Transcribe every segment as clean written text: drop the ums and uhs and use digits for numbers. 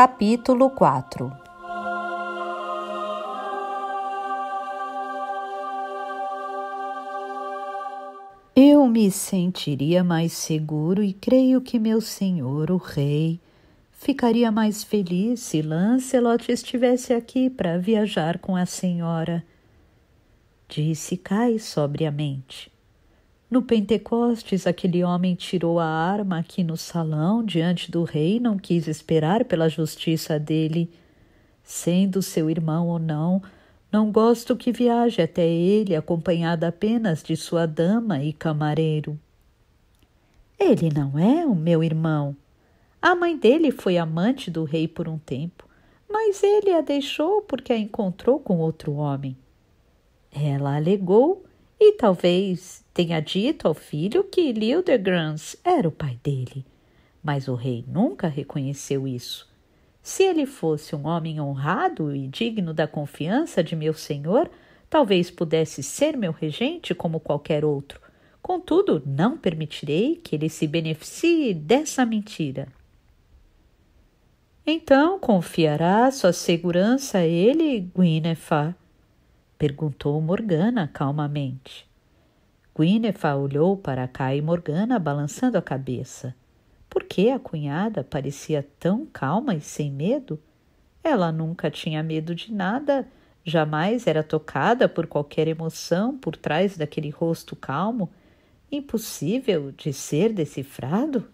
Capítulo 4. Eu me sentiria mais seguro e creio que meu senhor, o rei, ficaria mais feliz se Lancelot estivesse aqui para viajar com a senhora, disse Kai sobriamente. No Pentecostes, aquele homem tirou a arma aqui no salão, diante do rei, e não quis esperar pela justiça dele. Sendo seu irmão ou não gosto que viaje até ele, acompanhada apenas de sua dama e camareiro. Ele não é o meu irmão. A mãe dele foi amante do rei por um tempo, mas ele a deixou porque a encontrou com outro homem. Ela alegou e talvez tenha dito ao filho que Leodegrance era o pai dele, mas o rei nunca reconheceu isso. Se ele fosse um homem honrado e digno da confiança de meu senhor, talvez pudesse ser meu regente como qualquer outro. Contudo, não permitirei que ele se beneficie dessa mentira. Então confiará sua segurança a ele, Gwynethar? Perguntou Morgana calmamente. Gwynethar olhou para Kai e Morgana balançando a cabeça. Por que a cunhada parecia tão calma e sem medo? Ela nunca tinha medo de nada, jamais era tocada por qualquer emoção por trás daquele rosto calmo, impossível de ser decifrado.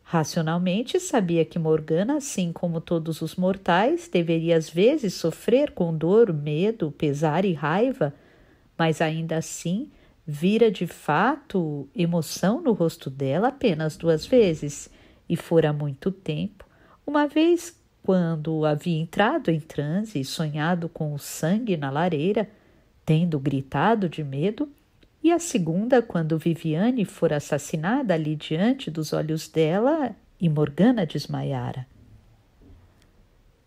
Racionalmente sabia que Morgana, assim como todos os mortais, deveria às vezes sofrer com dor, medo, pesar e raiva, mas ainda assim vira de fato emoção no rosto dela apenas 2 vezes, e fora muito tempo, uma vez quando havia entrado em transe e sonhado com o sangue na lareira, tendo gritado de medo, e a segunda quando Viviane fora assassinada ali diante dos olhos dela e Morgana desmaiara.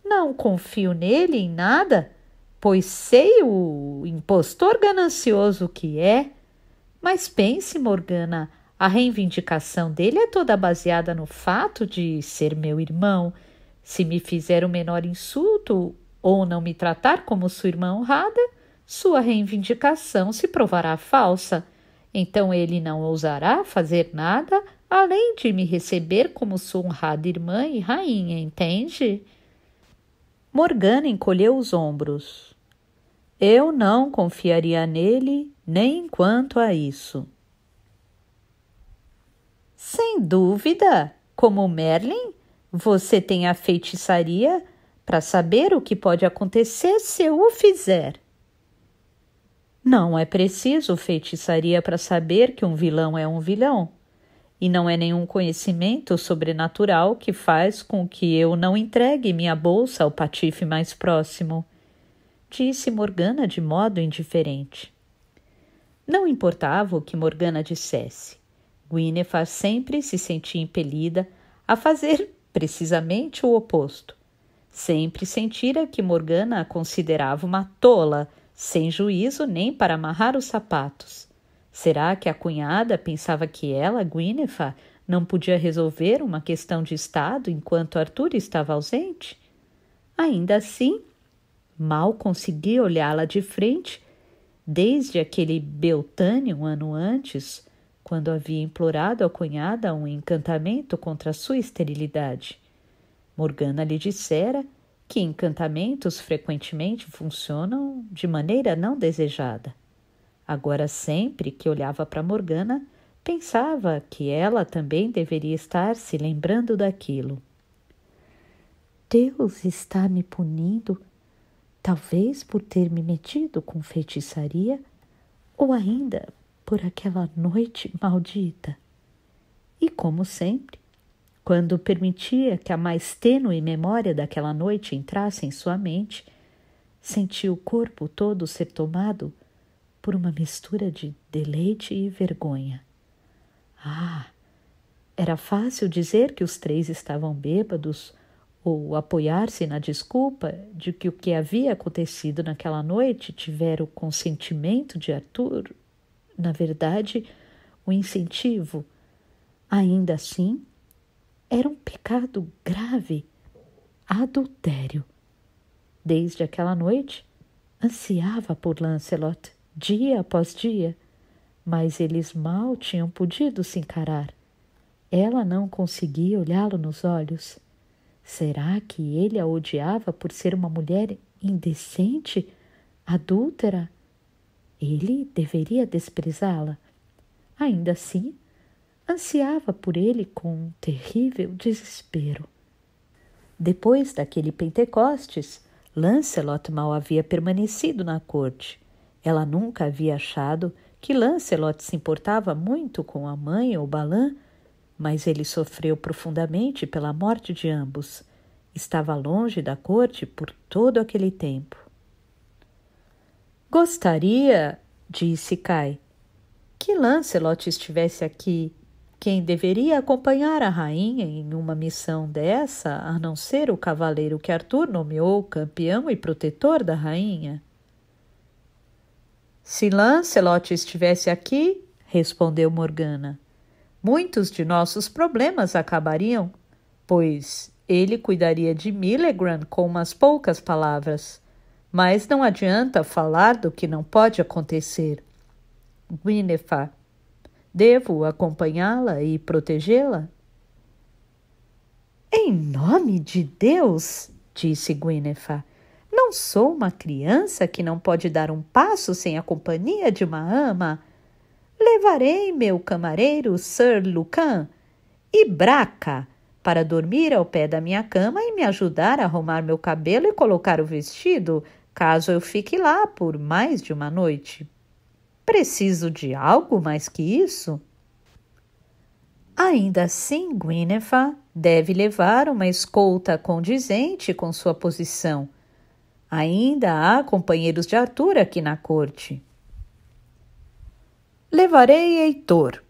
Não confio nele em nada, pois sei o impostor ganancioso que é. Mas pense, Morgana, a reivindicação dele é toda baseada no fato de ser meu irmão. Se me fizer o menor insulto ou não me tratar como sua irmã honrada, sua reivindicação se provará falsa. Então ele não ousará fazer nada além de me receber como sua honrada irmã e rainha, entende? Morgana encolheu os ombros. Eu não confiaria nele nem quanto a isso. Sem dúvida, como Merlin, você tem a feitiçaria para saber o que pode acontecer se eu o fizer. Não é preciso feitiçaria para saber que um vilão é um vilão, e não é nenhum conhecimento sobrenatural que faz com que eu não entregue minha bolsa ao patife mais próximo, disse Morgana de modo indiferente. Não importava o que Morgana dissesse. Gwynethar sempre se sentia impelida a fazer precisamente o oposto. Sempre sentira que Morgana a considerava uma tola, sem juízo nem para amarrar os sapatos. Será que a cunhada pensava que ela, Gwynethar, não podia resolver uma questão de estado enquanto Arthur estava ausente? Ainda assim, mal conseguia olhá-la de frente, desde aquele Beltane um ano antes, quando havia implorado à cunhada um encantamento contra a sua esterilidade. Morgana lhe dissera que encantamentos frequentemente funcionam de maneira não desejada. Agora, sempre que olhava para Morgana, pensava que ela também deveria estar se lembrando daquilo. Deus está me punindo, talvez por ter me metido com feitiçaria, ou ainda por aquela noite maldita. E como sempre, quando permitia que a mais tênue memória daquela noite entrasse em sua mente, sentia o corpo todo ser tomado por uma mistura de deleite e vergonha. Era fácil dizer que os 3 estavam bêbados ou apoiar-se na desculpa de que o que havia acontecido naquela noite tivera o consentimento de Arthur, na verdade, o incentivo. Ainda assim, era um pecado grave. adultério. Desde aquela noite, ansiava por Lancelot, dia após dia, mas eles mal tinham podido se encarar. Ela não conseguia olhá-lo nos olhos. Será que ele a odiava por ser uma mulher indecente, adúltera? Ele deveria desprezá-la. Ainda assim, ansiava por ele com um terrível desespero. Depois daquele Pentecostes, Lancelot mal havia permanecido na corte. Ela nunca havia achado que Lancelot se importava muito com a mãe ou Balan, mas ele sofreu profundamente pela morte de ambos. Estava longe da corte por todo aquele tempo. Gostaria, disse Kai, que Lancelot estivesse aqui. Quem deveria acompanhar a rainha em uma missão dessa, a não ser o cavaleiro que Arthur nomeou campeão e protetor da rainha? Se Lancelot estivesse aqui, respondeu Morgana, muitos de nossos problemas acabariam, pois ele cuidaria de Meleagran com umas poucas palavras. Mas não adianta falar do que não pode acontecer. Guinevere, devo acompanhá-la e protegê-la? Em nome de Deus, disse Guinevere, não sou uma criança que não pode dar um passo sem a companhia de uma ama. Levarei meu camareiro Sir Lucan e Braca para dormir ao pé da minha cama e me ajudar a arrumar meu cabelo e colocar o vestido, caso eu fique lá por mais de uma noite. Preciso de algo mais que isso? Ainda assim, Guinevere deve levar uma escolta condizente com sua posição. Ainda há companheiros de Arthur aqui na corte. Levarei Heitor,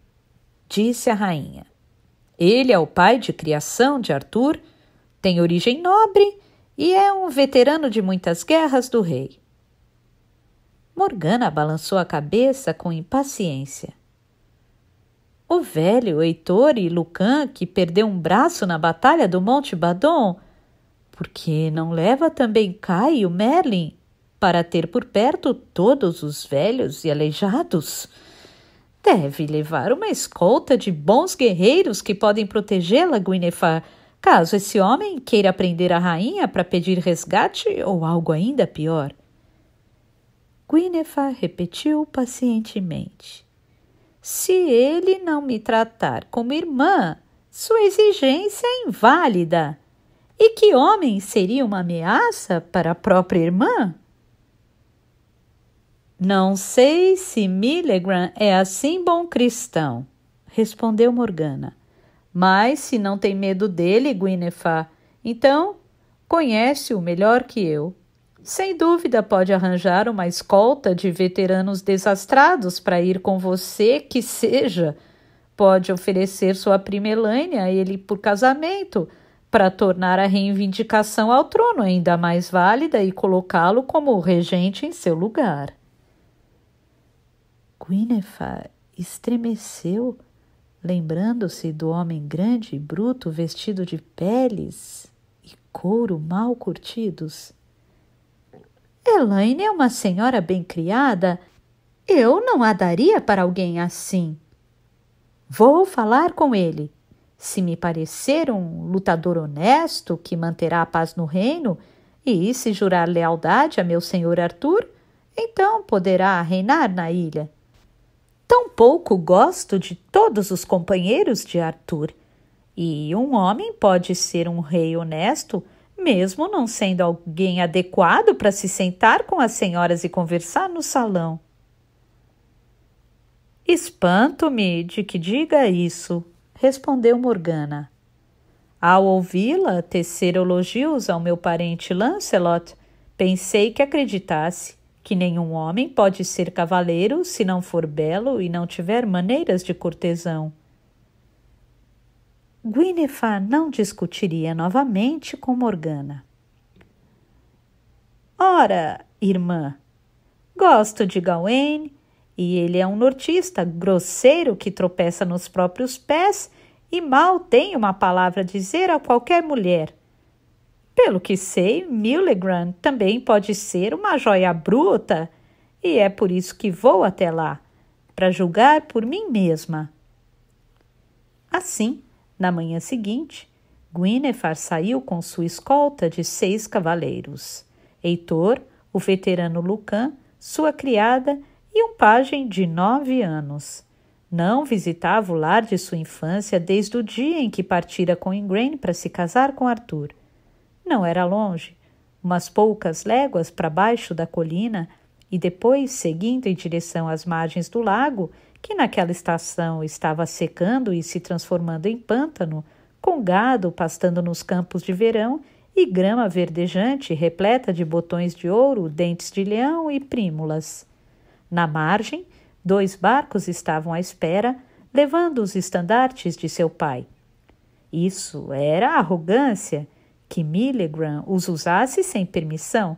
disse a rainha. Ele é o pai de criação de Arthur, tem origem nobre e é um veterano de muitas guerras do rei. Morgana balançou a cabeça com impaciência. O velho Heitor e Lucan, que perdeu um braço na batalha do Monte Badon, por que não leva também Kai e o Merlin para ter por perto todos os velhos e aleijados? Deve levar uma escolta de bons guerreiros que podem protegê-la, Guinevere, caso esse homem queira prender a rainha para pedir resgate ou algo ainda pior. Guinevere repetiu pacientemente. Se ele não me tratar como irmã, sua exigência é inválida. E que homem seria uma ameaça para a própria irmã? Não sei se Meleagran é assim bom cristão, respondeu Morgana. Mas se não tem medo dele, Guinevere, então conhece-o melhor que eu. Sem dúvida pode arranjar uma escolta de veteranos desastrados para ir com você, que seja. Pode oferecer sua prima Elaine a ele por casamento, para tornar a reivindicação ao trono ainda mais válida e colocá-lo como regente em seu lugar. Guinevere estremeceu, lembrando-se do homem grande e bruto vestido de peles e couro mal curtidos. Elaine é uma senhora bem criada. Eu não a daria para alguém assim. Vou falar com ele. Se me parecer um lutador honesto que manterá a paz no reino e se jurar lealdade a meu senhor Arthur, então poderá reinar na ilha. Tampouco gosto de todos os companheiros de Arthur, e um homem pode ser um rei honesto, mesmo não sendo alguém adequado para se sentar com as senhoras e conversar no salão. Espanto-me de que diga isso, respondeu Morgana. Ao ouvi-la tecer elogios ao meu parente Lancelot, pensei que acreditasse que nenhum homem pode ser cavaleiro se não for belo e não tiver maneiras de cortesão. Guinevere não discutiria novamente com Morgana. Ora, irmã, gosto de Gawain, e ele é um nortista grosseiro que tropeça nos próprios pés e mal tem uma palavra a dizer a qualquer mulher. Pelo que sei, Millegran também pode ser uma joia bruta, e é por isso que vou até lá, para julgar por mim mesma. Assim, na manhã seguinte, Guinevere saiu com sua escolta de 6 cavaleiros. Heitor, o veterano Lucan, sua criada e um pajem de 9 anos. Não visitava o lar de sua infância desde o dia em que partira com Igraine para se casar com Arthur. Não era longe, umas poucas léguas para baixo da colina, e depois, seguindo em direção às margens do lago, que naquela estação estava secando e se transformando em pântano, com gado pastando nos campos de verão e grama verdejante repleta de botões de ouro, dentes de leão e prímulas. Na margem, 2 barcos estavam à espera, levando os estandartes de seu pai. Isso era arrogância, que Millegran os usasse sem permissão,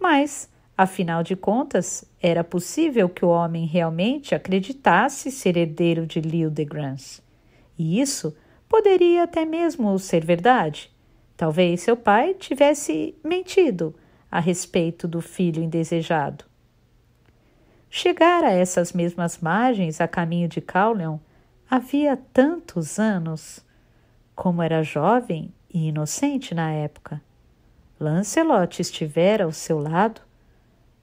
mas, afinal de contas, era possível que o homem realmente acreditasse ser herdeiro de Liudegranz. E isso poderia até mesmo ser verdade. Talvez seu pai tivesse mentido a respeito do filho indesejado. Chegar a essas mesmas margens a caminho de Caerleon havia tantos anos. Como era jovem e inocente na época. Lancelot estivera ao seu lado,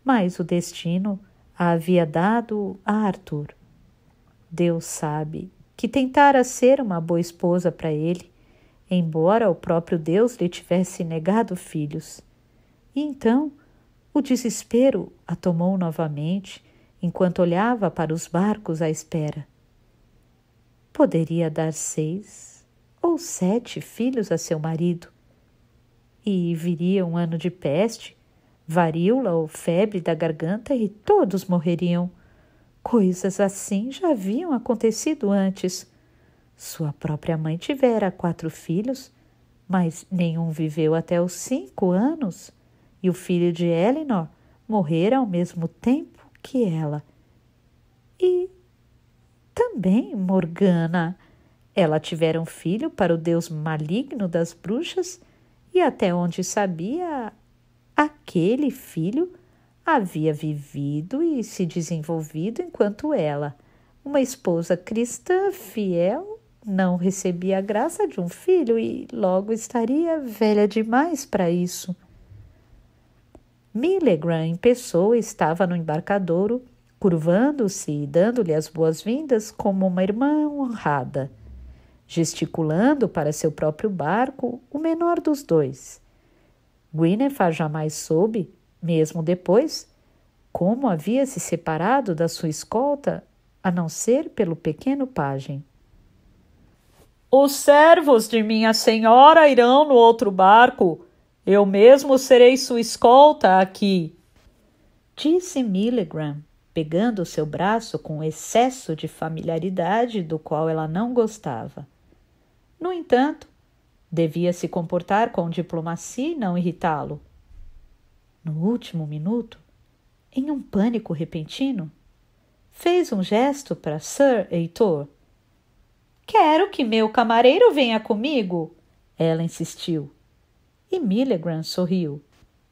mas o destino a havia dado a Arthur. Deus sabe que tentara ser uma boa esposa para ele, embora o próprio Deus lhe tivesse negado filhos. E então o desespero a tomou novamente, enquanto olhava para os barcos à espera. Poderia dar 6 ou 7 filhos a seu marido. E viria um ano de peste, varíola ou febre da garganta e todos morreriam. Coisas assim já haviam acontecido antes. Sua própria mãe tivera 4 filhos, mas nenhum viveu até os 5 anos, e o filho de Elenor morrera ao mesmo tempo que ela. E também Morgana. Ela tivera um filho para o deus maligno das bruxas e, até onde sabia, aquele filho havia vivido e se desenvolvido enquanto ela, uma esposa cristã fiel, não recebia a graça de um filho e logo estaria velha demais para isso. Millegran em pessoa estava no embarcadouro, curvando-se e dando-lhe as boas-vindas como uma irmã honrada. Gesticulando para seu próprio barco, o menor dos 2. Guinevere jamais soube, mesmo depois, como havia se separado da sua escolta, a não ser pelo pequeno pajem. Os servos de minha senhora irão no outro barco. Eu mesmo serei sua escolta aqui, disse Millegran, pegando seu braço com excesso de familiaridade do qual ela não gostava. No entanto, devia se comportar com diplomacia e não irritá-lo. No último minuto, em um pânico repentino, fez um gesto para Sir Heitor. Quero que meu camareiro venha comigo, ela insistiu. E Millegran sorriu,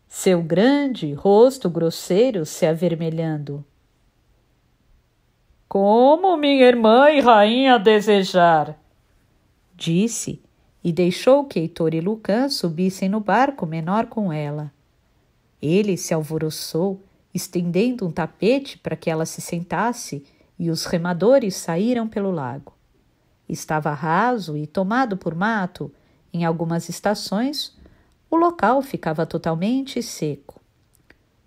seu grande rosto grosseiro se avermelhando. Como minha irmã e rainha desejar, disse, e deixou que Heitor e Lucan subissem no barco menor com ela. Ele se alvoroçou, estendendo um tapete para que ela se sentasse, e os remadores saíram pelo lago. Estava raso e tomado por mato. Em algumas estações, o local ficava totalmente seco.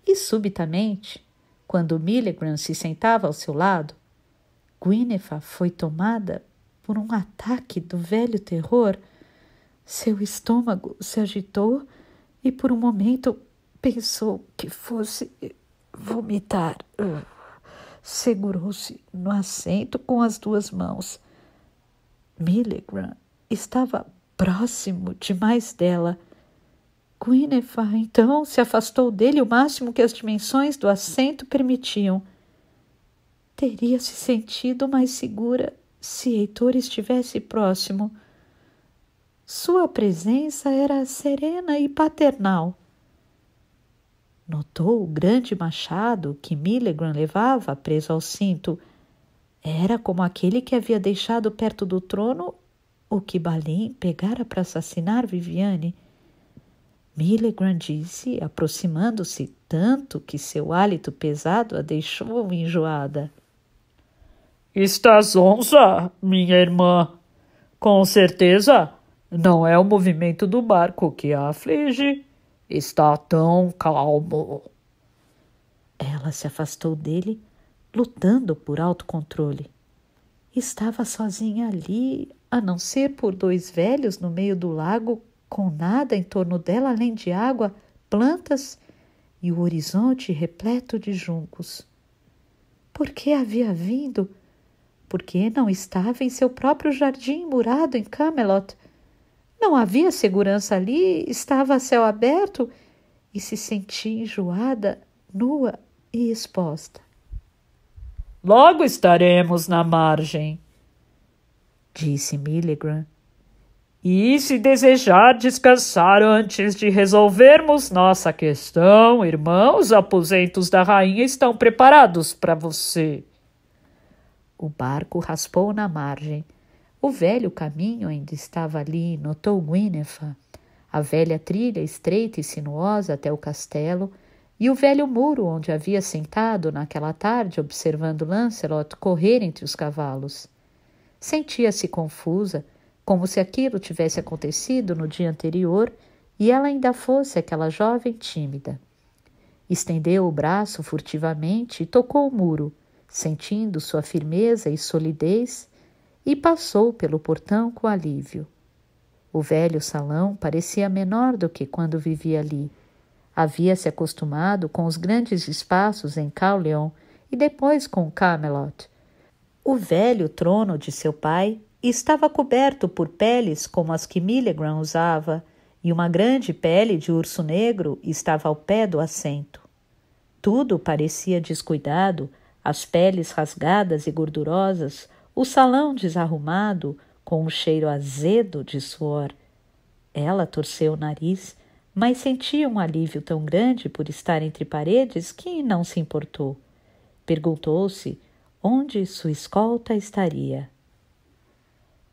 E subitamente, quando Millegran se sentava ao seu lado, Guinevere foi tomada por um ataque do velho terror. Seu estômago se agitou e por um momento pensou que fosse vomitar. Segurou-se no assento com as 2 mãos. Millegran estava próximo demais dela. Guinevere então se afastou dele o máximo que as dimensões do assento permitiam. Teria se sentido mais segura se Heitor estivesse próximo. Sua presença era serena e paternal. Notou o grande machado que Millegram levava preso ao cinto. Era como aquele que havia deixado perto do trono o que Balin pegara para assassinar Viviane. Millegram disse, aproximando-se tanto que seu hálito pesado a deixou enjoada. Estás zonza, minha irmã. Com certeza, não é o movimento do barco que a aflige. Está tão calmo. Ela se afastou dele, lutando por autocontrole. Estava sozinha ali, a não ser por dois velhos no meio do lago, com nada em torno dela além de água, plantas e o horizonte repleto de juncos. Por que havia vindo? Por que não estava em seu próprio jardim murado em Camelot? Não havia segurança ali, estava a céu aberto e se sentia enjoada, nua e exposta. Logo estaremos na margem, disse Millegram. E se desejar descansar antes de resolvermos nossa questão, irmão, os aposentos da rainha estão preparados para você. O barco raspou na margem. O velho caminho ainda estava ali, notou Guinevere. A velha trilha estreita e sinuosa até o castelo e o velho muro onde havia sentado naquela tarde observando Lancelot correr entre os cavalos. Sentia-se confusa, como se aquilo tivesse acontecido no dia anterior e ela ainda fosse aquela jovem tímida. Estendeu o braço furtivamente e tocou o muro, sentindo sua firmeza e solidez, e passou pelo portão com alívio. O velho salão parecia menor do que quando vivia ali. Havia se acostumado com os grandes espaços em Caerleon e depois com Camelot. O velho trono de seu pai estava coberto por peles como as que Millegram usava, e uma grande pele de urso negro estava ao pé do assento. Tudo parecia descuidado, as peles rasgadas e gordurosas, o salão desarrumado, com um cheiro azedo de suor. Ela torceu o nariz, mas sentia um alívio tão grande por estar entre paredes que não se importou. Perguntou-se onde sua escolta estaria.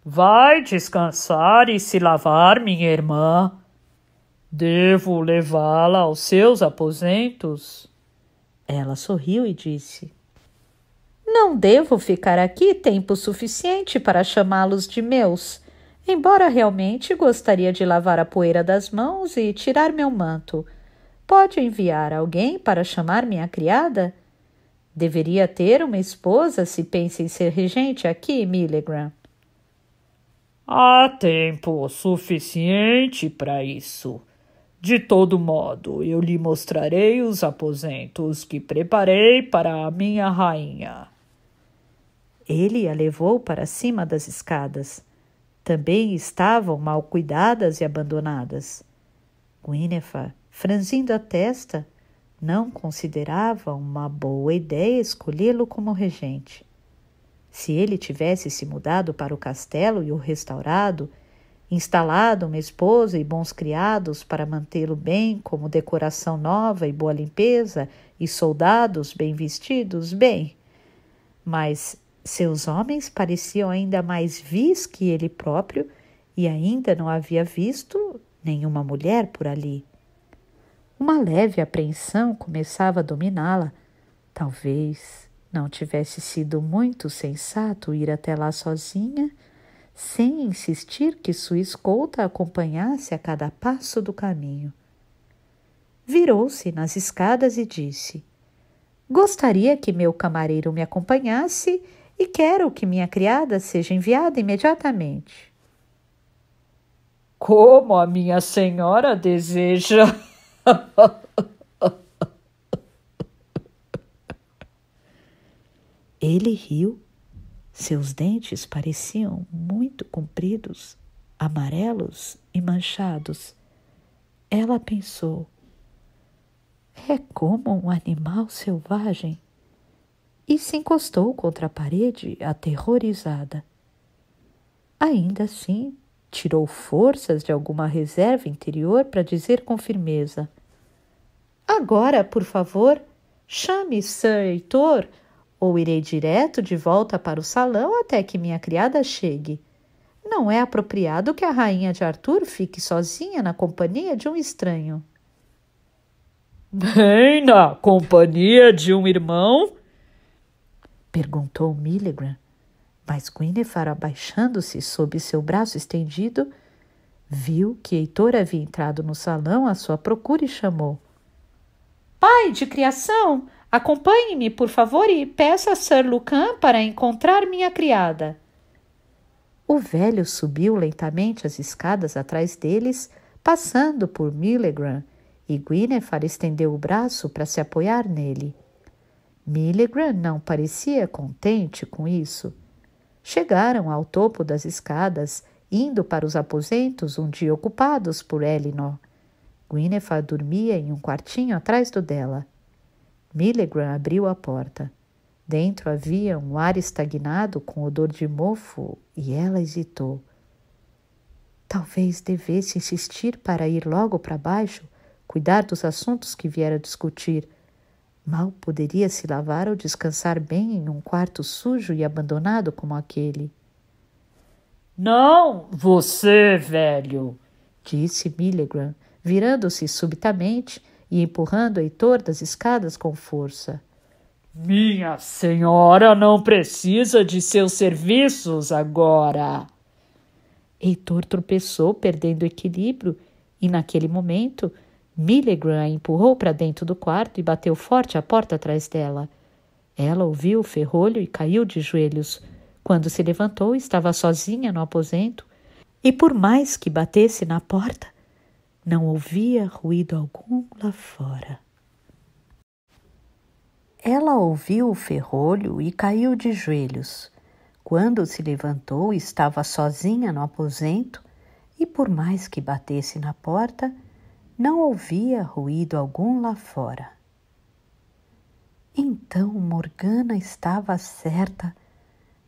Vai descansar e se lavar, minha irmã. Devo levá-la aos seus aposentos? Ela sorriu e disse: Não devo ficar aqui tempo suficiente para chamá-los de meus, embora realmente gostaria de lavar a poeira das mãos e tirar meu manto. Pode enviar alguém para chamar minha criada? Deveria ter uma esposa se pensa em ser regente aqui, Millegram. Há tempo suficiente para isso. De todo modo, eu lhe mostrarei os aposentos que preparei para a minha rainha. Ele a levou para cima das escadas. Também estavam mal cuidadas e abandonadas. Guinevere, franzindo a testa, não considerava uma boa ideia escolhê-lo como regente. Se ele tivesse se mudado para o castelo e o restaurado, instalado uma esposa e bons criados para mantê-lo bem, como decoração nova e boa limpeza, e soldados bem vestidos, bem. Mas seus homens pareciam ainda mais vis que ele próprio e ainda não havia visto nenhuma mulher por ali. Uma leve apreensão começava a dominá-la. Talvez não tivesse sido muito sensato ir até lá sozinha, sem insistir que sua escolta a acompanhasse a cada passo do caminho. Virou-se nas escadas e disse: Gostaria que meu camareiro me acompanhasse e quero que minha criada seja enviada imediatamente. Como a minha senhora deseja. Ele riu. Seus dentes pareciam muito compridos, amarelos e manchados. Ela pensou: é como um animal selvagem. E se encostou contra a parede, aterrorizada. Ainda assim, Tirou forças de alguma reserva interior para dizer com firmeza: agora, por favor, chame Sir Heitor, ou irei direto de volta para o salão até que minha criada chegue. Não é apropriado que a rainha de Arthur fique sozinha na companhia de um estranho. Nem na companhia de um irmão? Perguntou Millegram, mas Guinevere, abaixando-se sob seu braço estendido, viu que Heitor havia entrado no salão à sua procura e chamou: pai de criação, acompanhe-me, por favor, e peça a Sir Lucan para encontrar minha criada. O velho subiu lentamente as escadas atrás deles, passando por Millegram, e Guinevere estendeu o braço para se apoiar nele. Millegram não parecia contente com isso. Chegaram ao topo das escadas, indo para os aposentos um dia ocupados por Elinor. Guinevere dormia em um quartinho atrás do dela. Millegram abriu a porta. Dentro havia um ar estagnado com odor de mofo e ela hesitou. Talvez devesse insistir para ir logo para baixo, cuidar dos assuntos que viera discutir. Mal poderia se lavar ou descansar bem em um quarto sujo e abandonado como aquele. Não, você, velho, disse Millegram, virando-se subitamente e empurrando Heitor das escadas com força. Minha senhora não precisa de seus serviços agora. Heitor tropeçou, perdendo o equilíbrio, e naquele momento Millegram a empurrou para dentro do quarto e bateu forte a porta atrás dela. Ela ouviu o ferrolho e caiu de joelhos. Quando se levantou, estava sozinha no aposento, e por mais que batesse na porta, não ouvia ruído algum lá fora. Ela ouviu o ferrolho e caiu de joelhos. Quando se levantou, estava sozinha no aposento e, por mais que batesse na porta, não ouvia ruído algum lá fora. Então Morgana estava certa.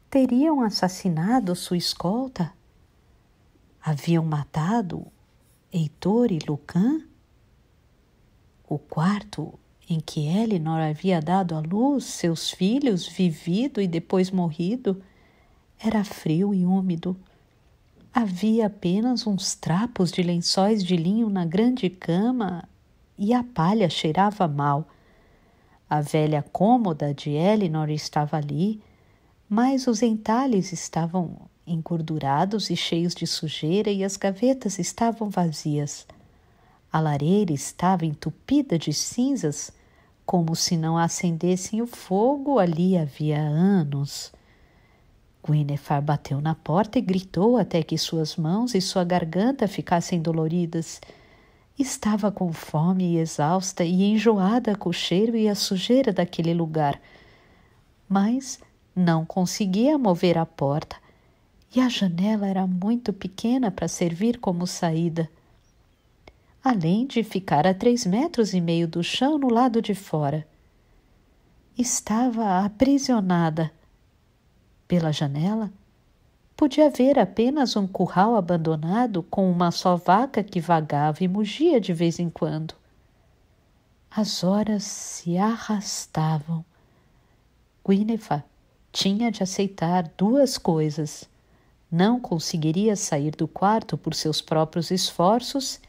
Teriam assassinado sua escolta? Haviam matado Heitor e Lucan? O quarto em que Elinor havia dado à luz seus filhos, vivido e depois morrido, era frio e úmido. Havia apenas uns trapos de lençóis de linho na grande cama e a palha cheirava mal. A velha cômoda de Elinor estava ali, mas os entalhes estavam engordurados e cheios de sujeira e as gavetas estavam vazias. A lareira estava entupida de cinzas, como se não acendessem o fogo ali havia anos. Guinevere bateu na porta e gritou até que suas mãos e sua garganta ficassem doloridas. Estava com fome e exausta e enjoada com o cheiro e a sujeira daquele lugar, mas não conseguia mover a porta e a janela era muito pequena para servir como saída. Além de ficar a 3,5 metros do chão no lado de fora. Estava aprisionada. Pela janela, podia ver apenas um curral abandonado com uma só vaca que vagava e mugia de vez em quando. As horas se arrastavam. Guinevere tinha de aceitar 2 coisas. Não conseguiria sair do quarto por seus próprios esforços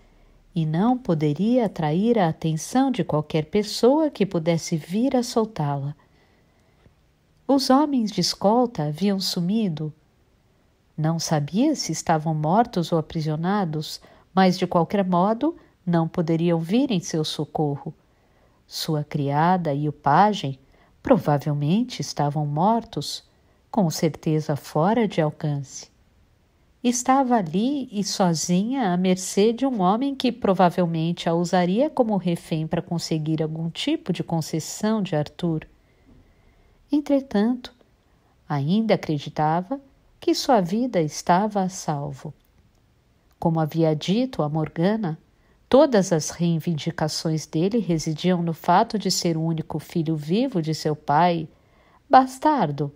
e não poderia atrair a atenção de qualquer pessoa que pudesse vir a soltá-la. Os homens de escolta haviam sumido. Não sabia se estavam mortos ou aprisionados, mas de qualquer modo não poderiam vir em seu socorro. Sua criada e o pajem provavelmente estavam mortos, com certeza fora de alcance. Estava ali e sozinha à mercê de um homem que provavelmente a usaria como refém para conseguir algum tipo de concessão de Arthur. Entretanto, ainda acreditava que sua vida estava a salvo. Como havia dito a Morgana, todas as reivindicações dele residiam no fato de ser o único filho vivo de seu pai, bastardo,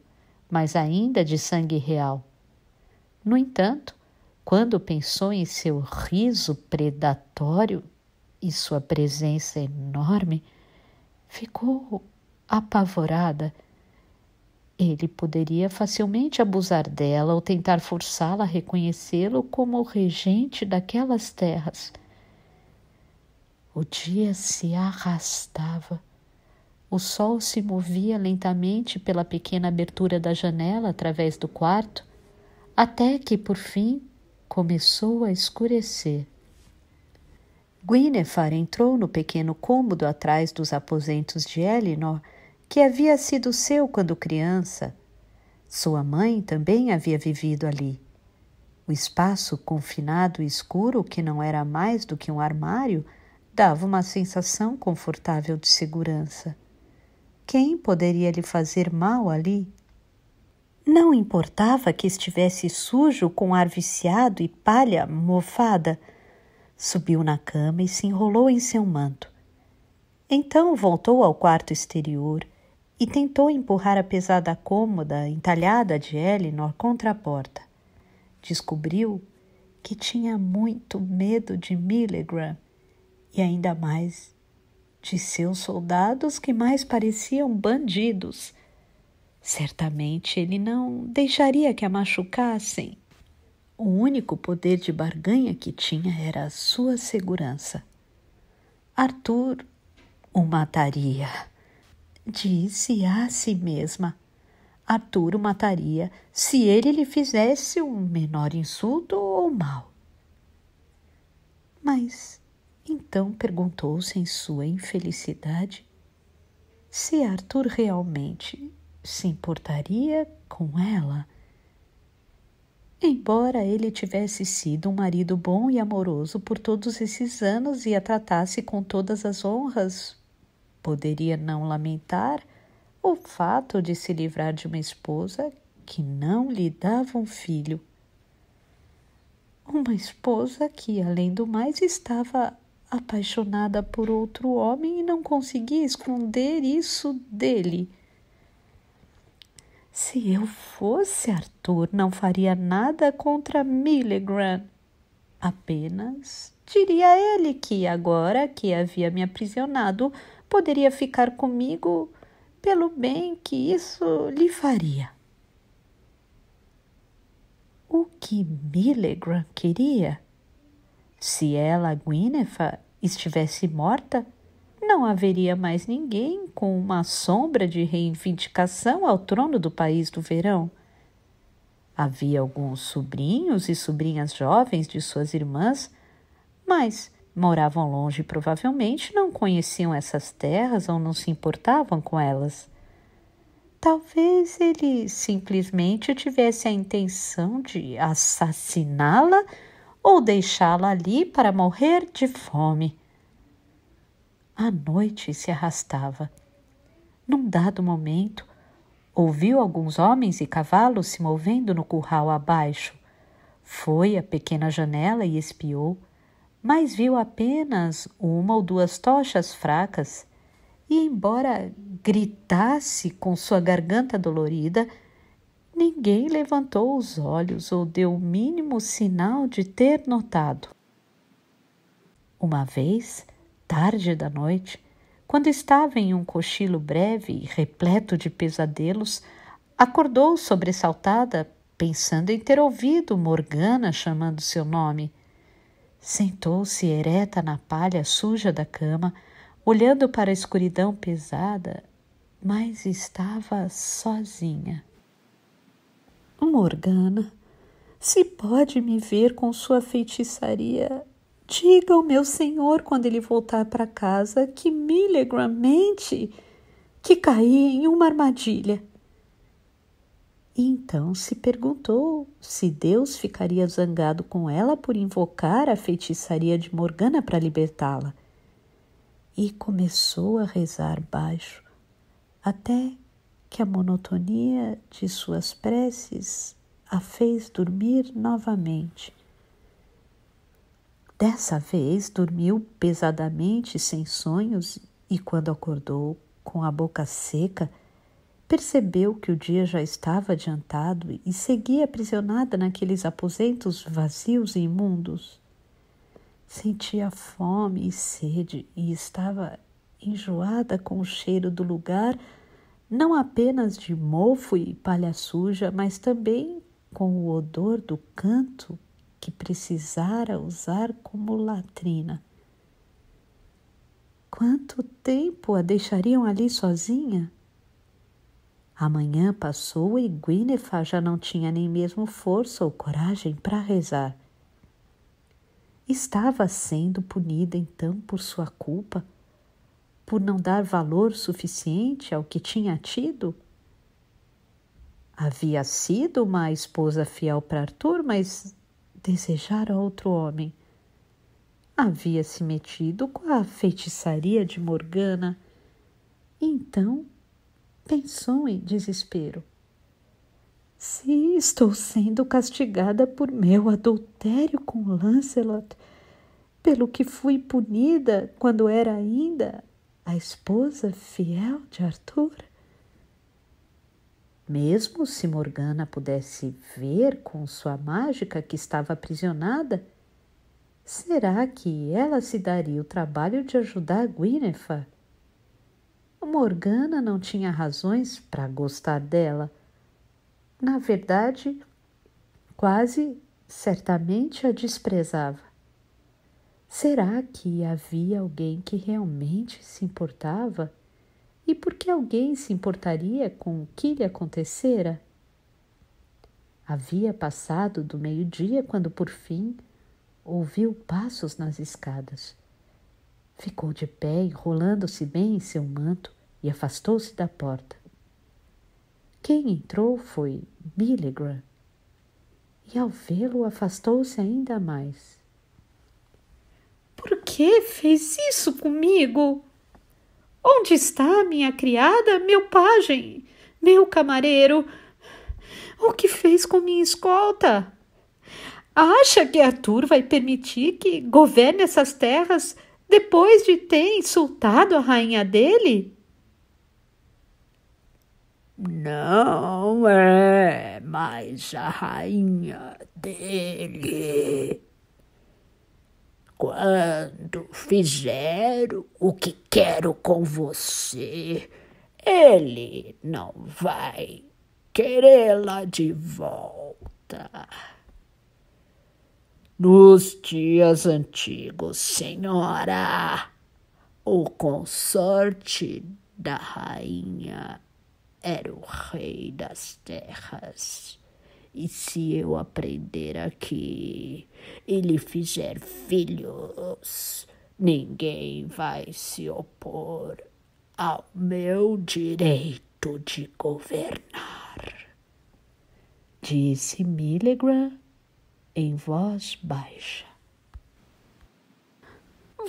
mas ainda de sangue real. No entanto, quando pensou em seu riso predatório e sua presença enorme, ficou apavorada. Ele poderia facilmente abusar dela ou tentar forçá-la a reconhecê-lo como o regente daquelas terras. O dia se arrastava. O sol se movia lentamente pela pequena abertura da janela através do quarto, até que, por fim, começou a escurecer. Guinevere entrou no pequeno cômodo atrás dos aposentos de Elinor, que havia sido seu quando criança. Sua mãe também havia vivido ali. O espaço confinado e escuro, que não era mais do que um armário, dava uma sensação confortável de segurança. Quem poderia lhe fazer mal ali? Não importava que estivesse sujo, com ar viciado e palha mofada. Subiu na cama e se enrolou em seu manto. Então voltou ao quarto exterior e tentou empurrar a pesada cômoda entalhada de Elinor contra a porta. Descobriu que tinha muito medo de Millegram e ainda mais de seus soldados, que mais pareciam bandidos. Certamente ele não deixaria que a machucassem. O único poder de barganha que tinha era a sua segurança. Arthur o mataria, disse a si mesma. Arthur o mataria se ele lhe fizesse um menor insulto ou mal. Mas então perguntou-se em sua infelicidade se Arthur realmente se importaria com ela. Embora ele tivesse sido um marido bom e amoroso por todos esses anos e a tratasse com todas as honras, poderia não lamentar o fato de se livrar de uma esposa que não lhe dava um filho. Uma esposa que, além do mais, estava apaixonada por outro homem e não conseguia esconder isso dele. Se eu fosse Arthur, não faria nada contra Millegram. Apenas diria a ele que, agora que havia me aprisionado, poderia ficar comigo pelo bem que isso lhe faria. O que Millegram queria? Se ela, Guinevere, estivesse morta, não haveria mais ninguém com uma sombra de reivindicação ao trono do país do verão. Havia alguns sobrinhos e sobrinhas jovens de suas irmãs, mas moravam longe e provavelmente não conheciam essas terras ou não se importavam com elas. Talvez ele simplesmente tivesse a intenção de assassiná-la ou deixá-la ali para morrer de fome. A noite se arrastava. Num dado momento, ouviu alguns homens e cavalos se movendo no curral abaixo. Foi à pequena janela e espiou, mas viu apenas uma ou duas tochas fracas e, embora gritasse com sua garganta dolorida, ninguém levantou os olhos ou deu o mínimo sinal de ter notado. Uma vez, tarde da noite, quando estava em um cochilo breve e repleto de pesadelos, acordou sobressaltada, pensando em ter ouvido Morgana chamando seu nome. Sentou-se ereta na palha suja da cama, olhando para a escuridão pesada, mas estava sozinha. Morgana, se pode me ver com sua feitiçaria, diga ao meu senhor quando ele voltar para casa que Millegram mente, que caí em uma armadilha. E então se perguntou se Deus ficaria zangado com ela por invocar a feitiçaria de Morgana para libertá-la. E começou a rezar baixo, até que a monotonia de suas preces a fez dormir novamente. Dessa vez dormiu pesadamente, sem sonhos, e quando acordou com a boca seca, Percebeu que o dia já estava adiantado e seguia aprisionada naqueles aposentos vazios e imundos. Sentia fome e sede e estava enjoada com o cheiro do lugar, não apenas de mofo e palha suja, mas também com o odor do canto que precisara usar como latrina. Quanto tempo a deixariam ali sozinha? A manhã passou e Gwyneth já não tinha nem mesmo força ou coragem para rezar. Estava sendo punida então por sua culpa, por não dar valor suficiente ao que tinha tido? Havia sido uma esposa fiel para Arthur, mas desejara outro homem. Havia se metido com a feitiçaria de Morgana. Então pensou em desespero. Se estou sendo castigada por meu adultério com Lancelot, pelo que fui punida quando era ainda a esposa fiel de Arthur? Mesmo se Morgana pudesse ver com sua mágica que estava aprisionada, será que ela se daria o trabalho de ajudar Gwyneth? Morgana não tinha razões para gostar dela. Na verdade, quase certamente a desprezava. Será que havia alguém que realmente se importava? E por que alguém se importaria com o que lhe acontecera? Havia passado do meio-dia quando, por fim, ouviu passos nas escadas. Ficou de pé, enrolando-se bem em seu manto, e afastou-se da porta. Quem entrou foi Millegram, e ao vê-lo afastou-se ainda mais. Por que fez isso comigo? Onde está minha criada, meu pajem, meu camareiro? O que fez com minha escolta? Acha que Arthur vai permitir que governe essas terras depois de ter insultado a rainha dele? Não é mais a rainha dele. Quando fizer o que quero com você, ele não vai querê-la de volta. Nos dias antigos, senhora, o consorte da rainha era o rei das terras. E se eu aprender aqui e lhe fizer filhos, ninguém vai se opor ao meu direito de governar, disse Millegram em voz baixa.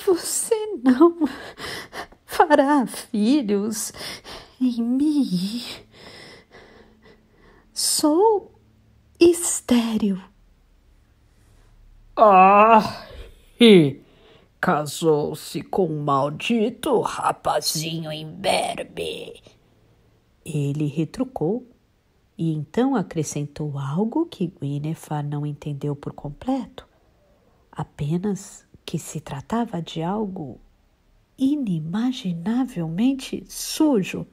Você não fará filhos em mim. Sou estéril. E casou-se com um maldito rapazinho imberbe. Ele retrucou e então acrescentou algo que Gwyneth não entendeu por completo, apenas que se tratava de algo inimaginavelmente sujo.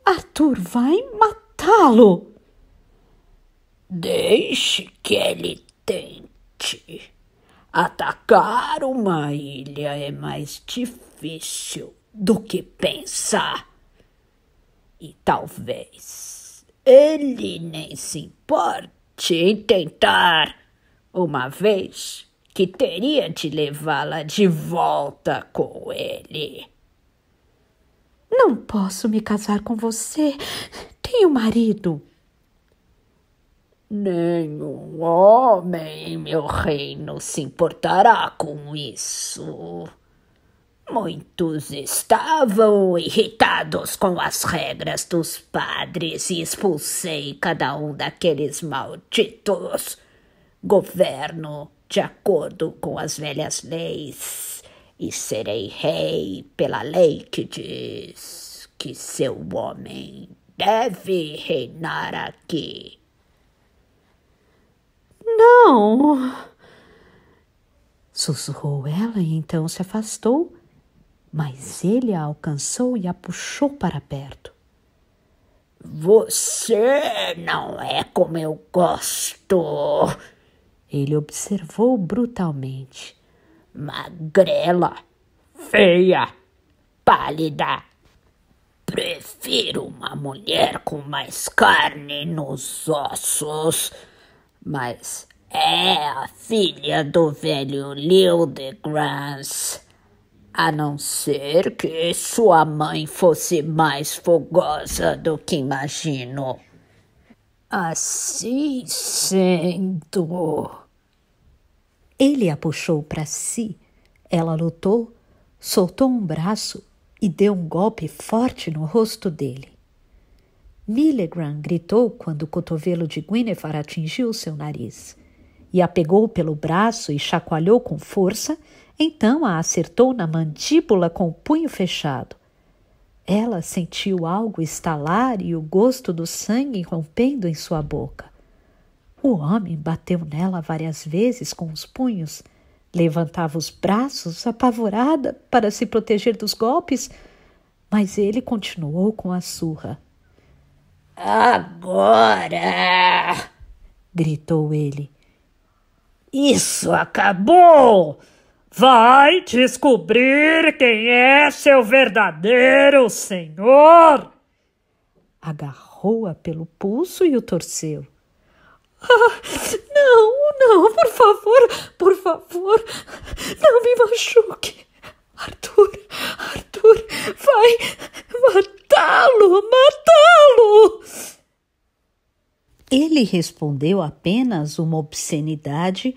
Arthur vai matá-lo. Deixe que ele tente. Atacar uma ilha é mais difícil do que pensar. E talvez ele nem se importe em tentar, uma vez que teria de levá-la de volta com ele. Não posso me casar com você. Tenho marido. Nenhum homem em meu reino se importará com isso. Muitos estavam irritados com as regras dos padres e expulsei cada um daqueles malditos. Governo de acordo com as velhas leis e serei rei pela lei que diz que seu homem deve reinar aqui. Não! Sussurrou ela e então se afastou, mas ele a alcançou e a puxou para perto. Você não é como eu gosto, ele observou brutalmente. Magrela, feia, pálida. Prefiro uma mulher com mais carne nos ossos, mas é a filha do velho Leodegrance, a não ser que sua mãe fosse mais fogosa do que imagino. Assim sendo... Ele a puxou para si. Ela lutou, soltou um braço e deu um golpe forte no rosto dele. Millegran gritou quando o cotovelo de Guinevere atingiu seu nariz e a pegou pelo braço e chacoalhou com força, então a acertou na mandíbula com o punho fechado. Ela sentiu algo estalar e o gosto do sangue rompendo em sua boca. O homem bateu nela várias vezes com os punhos, levantava os braços, apavorada, para se proteger dos golpes, mas ele continuou com a surra. Agora! Gritou ele. Isso acabou! Vai descobrir quem é seu verdadeiro senhor! Agarrou-a pelo pulso e o torceu. Não, por favor, não me machuque. Arthur, vai matá-lo! Ele respondeu apenas uma obscenidade,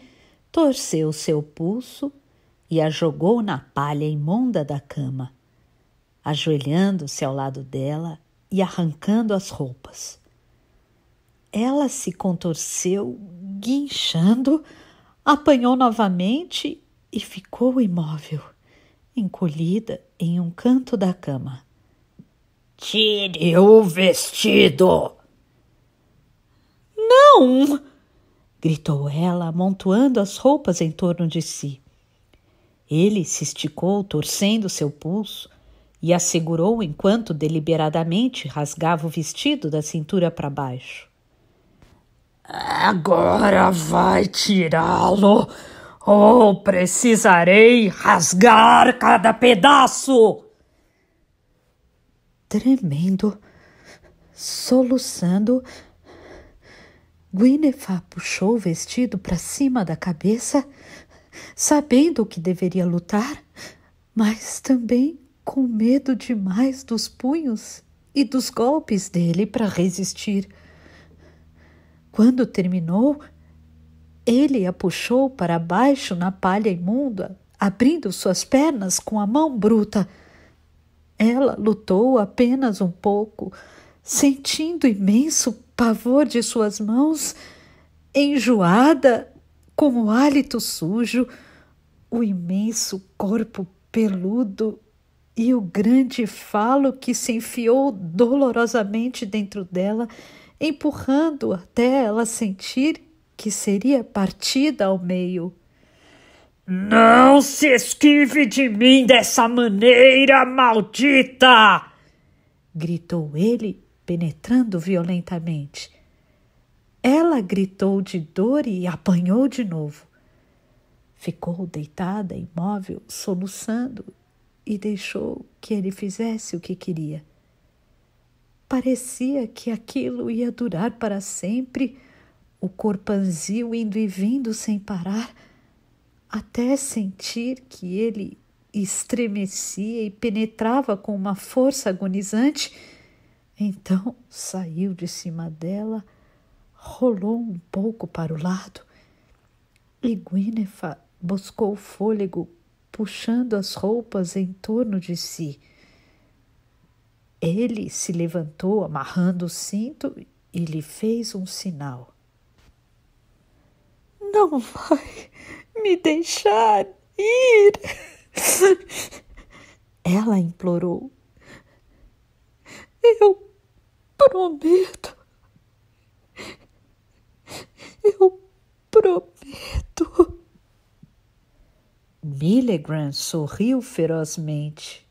torceu seu pulso e a jogou na palha imunda da cama, ajoelhando-se ao lado dela e arrancando as roupas. Ela se contorceu, guinchando, apanhou novamente e ficou imóvel, encolhida em um canto da cama. Tire o vestido! Não! Gritou ela, amontoando as roupas em torno de si. Ele se esticou, torcendo seu pulso, e a segurou enquanto deliberadamente rasgava o vestido da cintura para baixo. Agora vai tirá-lo, ou precisarei rasgar cada pedaço! Tremendo, soluçando, Guinevere puxou o vestido para cima da cabeça, sabendo que deveria lutar, mas também com medo demais dos punhos e dos golpes dele para resistir. Quando terminou, ele a puxou para baixo na palha imunda, abrindo suas pernas com a mão bruta. Ela lutou apenas um pouco, sentindo imenso pavor de suas mãos, enjoada, com o hálito sujo, o imenso corpo peludo e o grande falo que se enfiou dolorosamente dentro dela, empurrando até ela sentir que seria partida ao meio. Não se esquive de mim dessa maneira, maldita! Gritou ele, penetrando violentamente. Ela gritou de dor e apanhou de novo. Ficou deitada, imóvel, soluçando, e deixou que ele fizesse o que queria. Parecia que aquilo ia durar para sempre, o corpanzil indo e vindo sem parar, até sentir que ele estremecia e penetrava com uma força agonizante. Então saiu de cima dela, rolou um pouco para o lado e Guinevere buscou fôlego, puxando as roupas em torno de si. Ele se levantou, amarrando o cinto, e lhe fez um sinal. Não vai me deixar ir, ela implorou. Eu prometo. Eu prometo. Milligran sorriu ferozmente.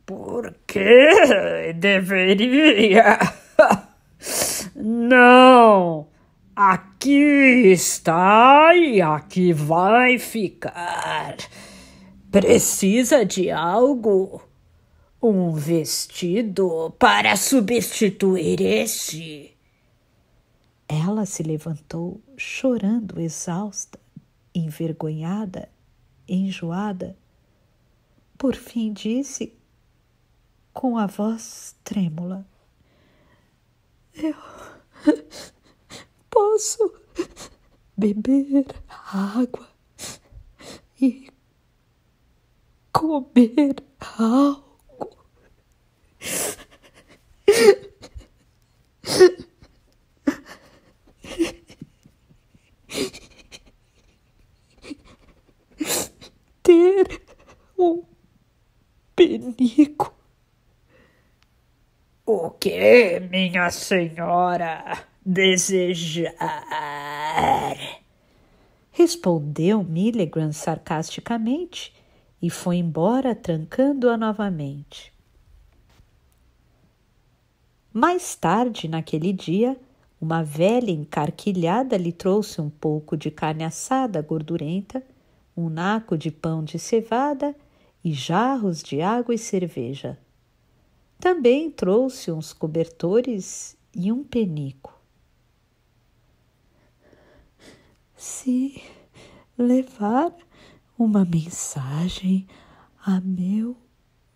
Por que deveria? Não! Aqui está e aqui vai ficar. Precisa de algo? Um vestido para substituir este? Ela se levantou, chorando, exausta, envergonhada, enjoada. Por fim disse, com a voz trêmula: Eu posso beber água e comer algo. Ter um penico. O que, minha senhora, desejar? Respondeu Milligran sarcasticamente e foi embora, trancando-a novamente. Mais tarde, naquele dia, uma velha encarquilhada lhe trouxe um pouco de carne assada gordurenta, um naco de pão de cevada e jarros de água e cerveja. Também trouxe uns cobertores e um penico. Se levar uma mensagem a meu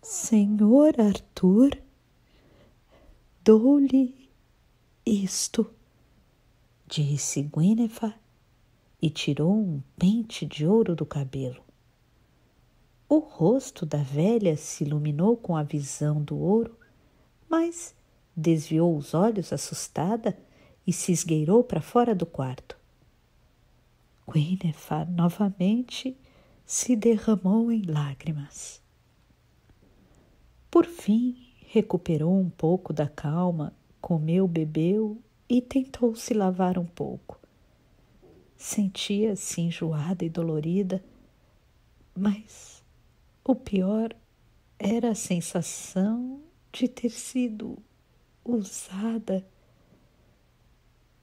senhor Arthur, dou-lhe isto, disse Guinevere e tirou um pente de ouro do cabelo. O rosto da velha se iluminou com a visão do ouro, mas desviou os olhos assustada e se esgueirou para fora do quarto. Guinevere novamente se derramou em lágrimas. Por fim, recuperou um pouco da calma, comeu, bebeu e tentou se lavar um pouco. Sentia-se enjoada e dolorida, mas o pior era a sensação de ter sido usada,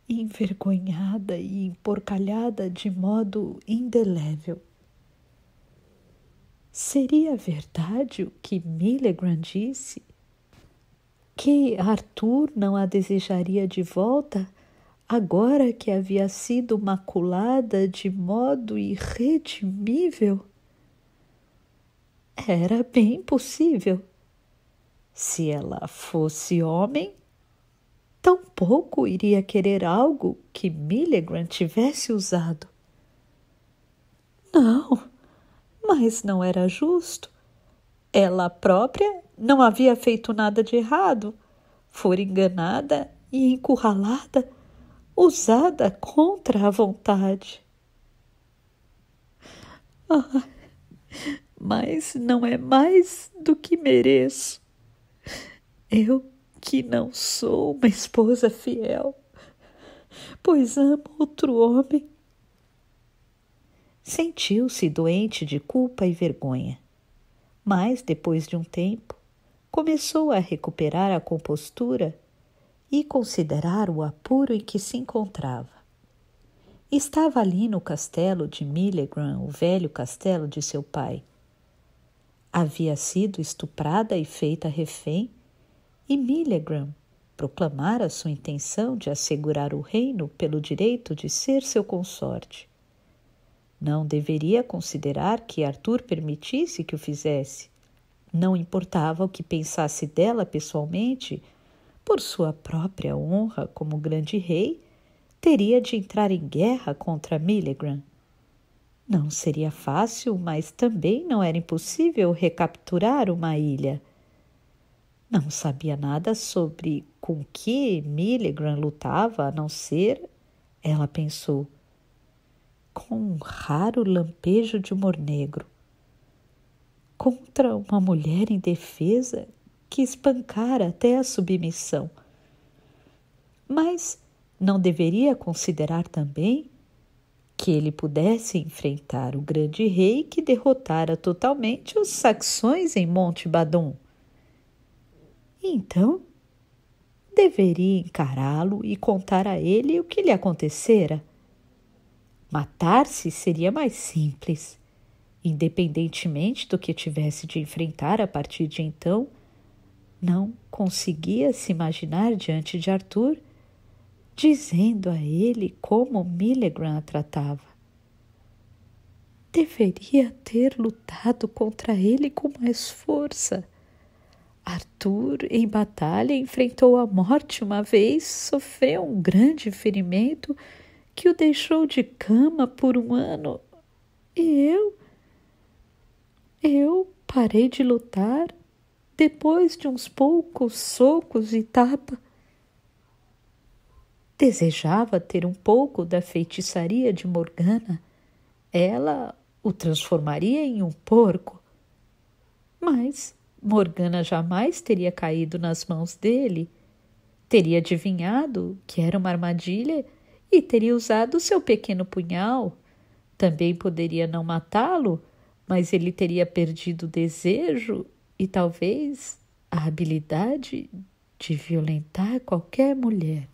envergonhada e emporcalhada de modo indelével. Seria verdade o que Milligran disse? Que Arthur não a desejaria de volta, agora que havia sido maculada de modo irredimível? Era bem possível. Se ela fosse homem, tampouco iria querer algo que Milligran tivesse usado. Não, mas não era justo. Ela própria não havia feito nada de errado. Fora enganada e encurralada, usada contra a vontade. Mas não é mais do que mereço. Eu que não sou uma esposa fiel, pois amo outro homem. Sentiu-se doente de culpa e vergonha, mas depois de um tempo começou a recuperar a compostura e considerar o apuro em que se encontrava. Estava ali no castelo de Milligran, o velho castelo de seu pai. Havia sido estuprada e feita refém, e Milligran proclamara sua intenção de assegurar o reino pelo direito de ser seu consorte. Não deveria considerar que Arthur permitisse que o fizesse. Não importava o que pensasse dela pessoalmente, por sua própria honra como grande rei, teria de entrar em guerra contra Milligran. Não seria fácil, mas também não era impossível recapturar uma ilha. Não sabia nada sobre com que Milligran lutava, a não ser, ela pensou, com um raro lampejo de humor negro. Contra uma mulher indefesa que espancara até a submissão. Mas não deveria considerar também que ele pudesse enfrentar o grande rei que derrotara totalmente os saxões em Monte Badon. Então, deveria encará-lo e contar a ele o que lhe acontecera. Matar-se seria mais simples. Independentemente do que tivesse de enfrentar a partir de então, não conseguia se imaginar diante de Arthur, dizendo a ele como Millegram a tratava. Deveria ter lutado contra ele com mais força. Arthur, em batalha, enfrentou a morte uma vez, sofreu um grande ferimento que o deixou de cama por um ano. E eu parei de lutar depois de uns poucos socos e tapa. Desejava ter um pouco da feitiçaria de Morgana. Ela o transformaria em um porco. Mas Morgana jamais teria caído nas mãos dele. Teria adivinhado que era uma armadilha e teria usado seu pequeno punhal. Também poderia não matá-lo, mas ele teria perdido o desejo e talvez a habilidade de violentar qualquer mulher.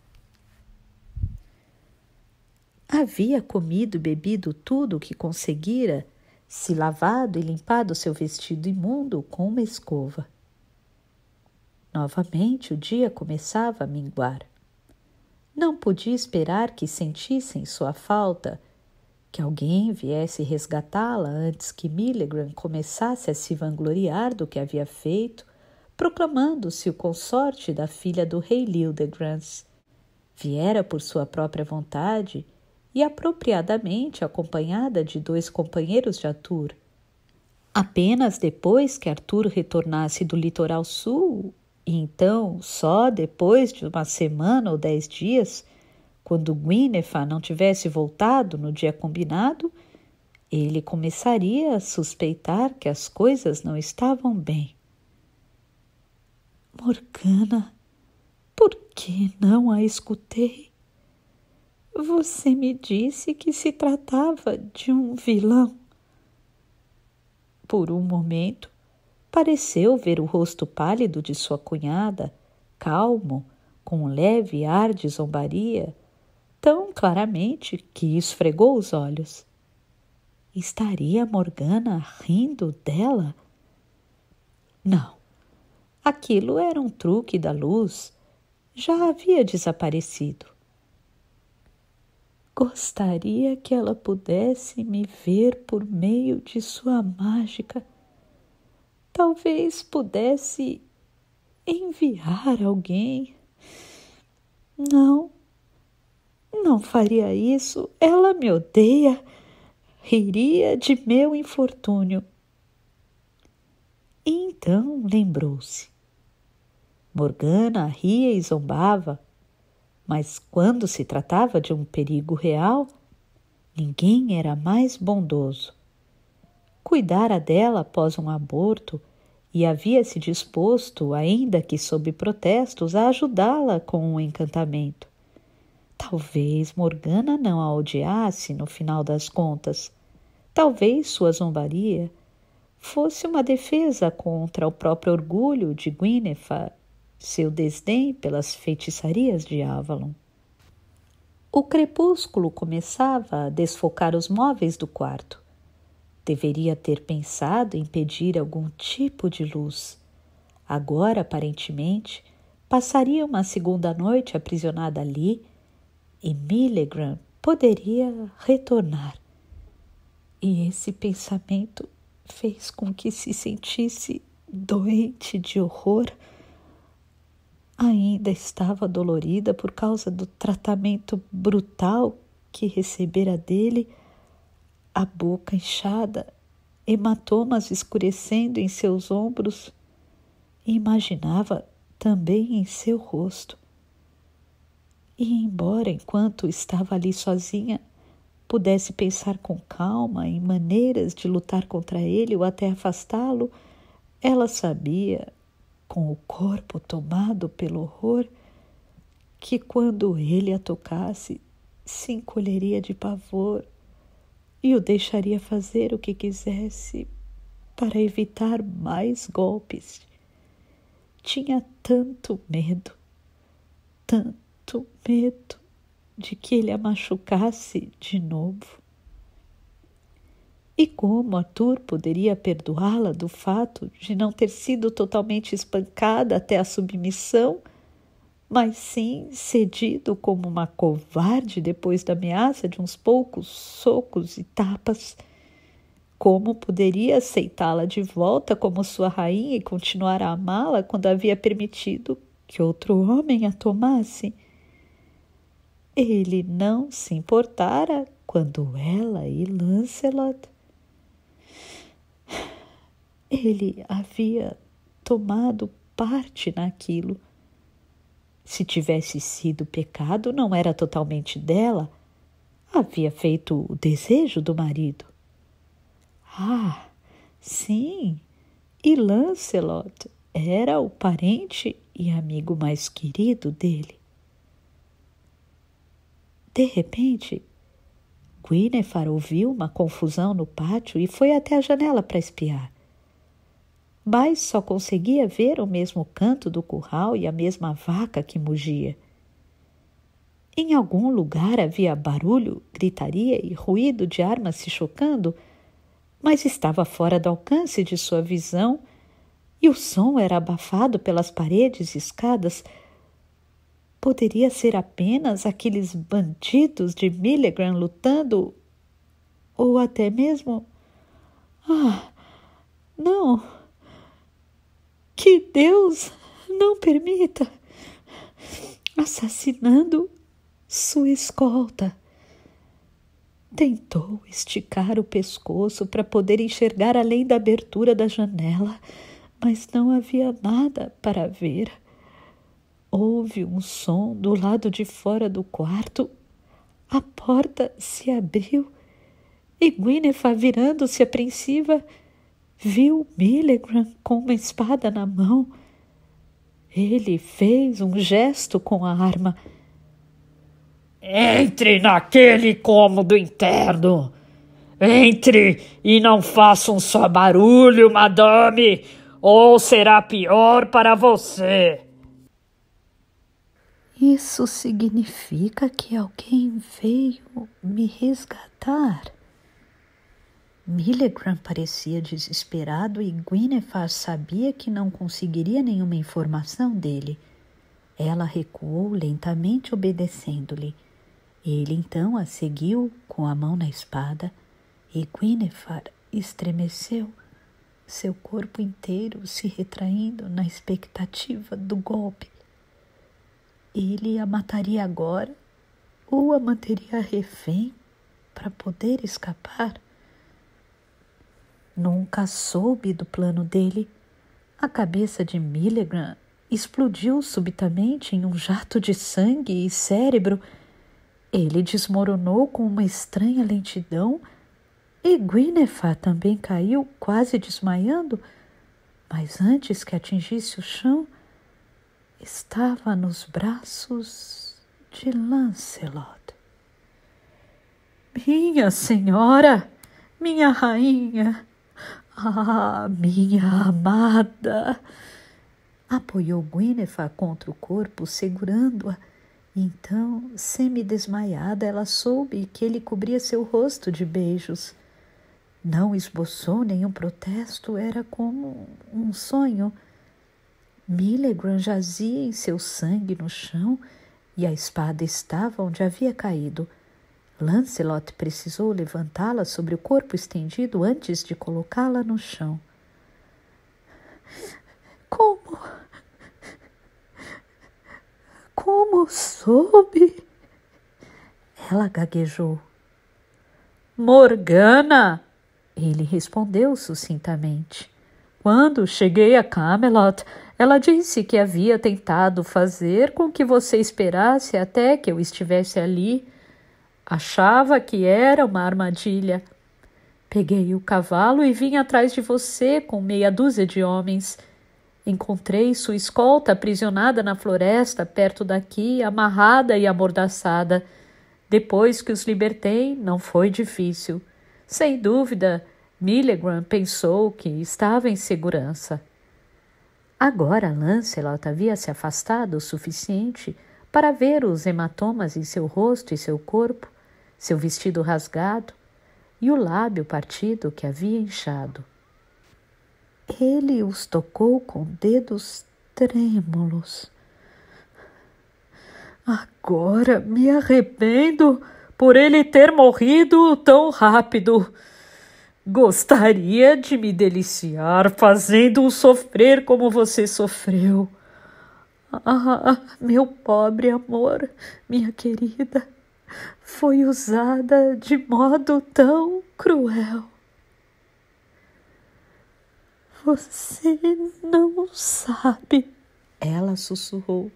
Havia comido e bebido tudo o que conseguira, se lavado e limpado seu vestido imundo com uma escova. Novamente o dia começava a minguar. Não podia esperar que sentissem sua falta, que alguém viesse resgatá-la antes que Millegram começasse a se vangloriar do que havia feito, proclamando-se o consorte da filha do rei Leodegrance. Viera por sua própria vontade e apropriadamente acompanhada de 2 companheiros de Arthur. Apenas depois que Arthur retornasse do litoral sul, e então só depois de uma semana ou 10 dias, quando Gwyneth não tivesse voltado no dia combinado, ele começaria a suspeitar que as coisas não estavam bem. Morgana, por que não a escutei? Você me disse que se tratava de um vilão. Por um momento, pareceu ver o rosto pálido de sua cunhada, calmo, com um leve ar de zombaria, tão claramente que esfregou os olhos. Estaria Morgana rindo dela? Não, aquilo era um truque da luz. Já havia desaparecido. Gostaria que ela pudesse me ver por meio de sua mágica. Talvez pudesse enviar alguém. Não faria isso. Ela me odeia. Riria de meu infortúnio. E então lembrou-se. Morgana ria e zombava, mas quando se tratava de um perigo real, ninguém era mais bondoso. Cuidara dela após um aborto e havia-se disposto, ainda que sob protestos, a ajudá-la com um encantamento. Talvez Morgana não a odiasse no final das contas. Talvez sua zombaria fosse uma defesa contra o próprio orgulho de Gwyneth, seu desdém pelas feitiçarias de Avalon. O crepúsculo começava a desfocar os móveis do quarto. Deveria ter pensado em pedir algum tipo de luz. Agora, aparentemente, passaria uma segunda noite aprisionada ali e Millegram poderia retornar. E esse pensamento fez com que se sentisse doente de horror. Ainda estava dolorida por causa do tratamento brutal que recebera dele, a boca inchada, hematomas escurecendo em seus ombros, e imaginava também em seu rosto. E embora, enquanto estava ali sozinha, pudesse pensar com calma em maneiras de lutar contra ele ou até afastá-lo, ela sabia, com o corpo tomado pelo horror, que quando ele a tocasse, se encolheria de pavor e o deixaria fazer o que quisesse para evitar mais golpes. Tinha tanto medo de que ele a machucasse de novo. E como Arthur poderia perdoá-la do fato de não ter sido totalmente espancada até a submissão, mas sim cedido como uma covarde depois da ameaça de uns poucos socos e tapas? Como poderia aceitá-la de volta como sua rainha e continuar a amá-la quando havia permitido que outro homem a tomasse? Ele não se importara quando ela e Lancelot... Ele havia tomado parte naquilo. Se tivesse sido pecado, não era totalmente dela. Havia feito o desejo do marido. Ah, sim, e Lancelot era o parente e amigo mais querido dele. De repente, Guinevere ouviu uma confusão no pátio e foi até a janela para espiar. Mas só conseguia ver o mesmo canto do curral e a mesma vaca que mugia. Em algum lugar havia barulho, gritaria e ruído de armas se chocando, mas estava fora do alcance de sua visão e o som era abafado pelas paredes e escadas. Poderia ser apenas aqueles bandidos de Milligan lutando, ou até mesmo... não! Que Deus não permita! Assassinando sua escolta. Tentou esticar o pescoço para poder enxergar além da abertura da janela, mas não havia nada para ver. Houve um som do lado de fora do quarto. A porta se abriu e Guinevere, virando-se apreensiva, viu Milligan com uma espada na mão. Ele fez um gesto com a arma. Entre naquele cômodo interno. Entre e não faça um só barulho, madame, ou será pior para você. Isso significa que alguém veio me resgatar. Milligan parecia desesperado e Guinevere sabia que não conseguiria nenhuma informação dele. Ela recuou lentamente, obedecendo-lhe. Ele então a seguiu com a mão na espada e Guinevere estremeceu, seu corpo inteiro se retraindo na expectativa do golpe. Ele a mataria agora ou a manteria refém para poder escapar? Nunca soube do plano dele. A cabeça de Milligan explodiu subitamente em um jato de sangue e cérebro. Ele desmoronou com uma estranha lentidão e Guinevere também caiu, quase desmaiando. Mas antes que atingisse o chão, estava nos braços de Lancelot. Minha senhora, minha rainha, minha amada! Apoiou Guinevere contra o corpo, segurando-a. Então, semi-desmaiada, ela soube que ele cobria seu rosto de beijos. Não esboçou nenhum protesto, era como um sonho. Milligan jazia em seu sangue no chão e a espada estava onde havia caído. Lancelot precisou levantá-la sobre o corpo estendido antes de colocá-la no chão. Como soube? Ela gaguejou. Morgana! Ele respondeu sucintamente. Quando cheguei a Camelot, ela disse que havia tentado fazer com que você esperasse até que eu estivesse ali. Achava que era uma armadilha. Peguei o cavalo e vim atrás de você com meia dúzia de homens. Encontrei sua escolta aprisionada na floresta, perto daqui, amarrada e amordaçada. Depois que os libertei, não foi difícil. Sem dúvida, Milligran pensou que estava em segurança. Agora Lancelot havia se afastado o suficiente para ver os hematomas em seu rosto e seu corpo, seu vestido rasgado e o lábio partido que havia inchado. Ele os tocou com dedos trêmulos. Agora me arrependo por ele ter morrido tão rápido. Gostaria de me deliciar fazendo-o sofrer como você sofreu. Ah, meu pobre amor, minha querida, foi usada de modo tão cruel. Você não sabe, ela sussurrou.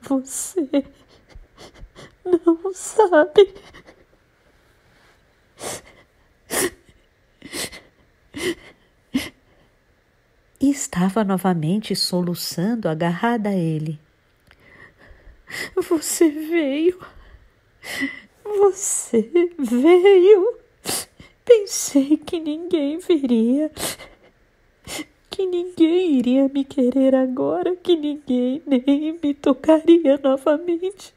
Você não sabe. E estava novamente soluçando, agarrada a ele. Você veio. Pensei que ninguém viria, que ninguém iria me querer agora, que ninguém nem me tocaria novamente.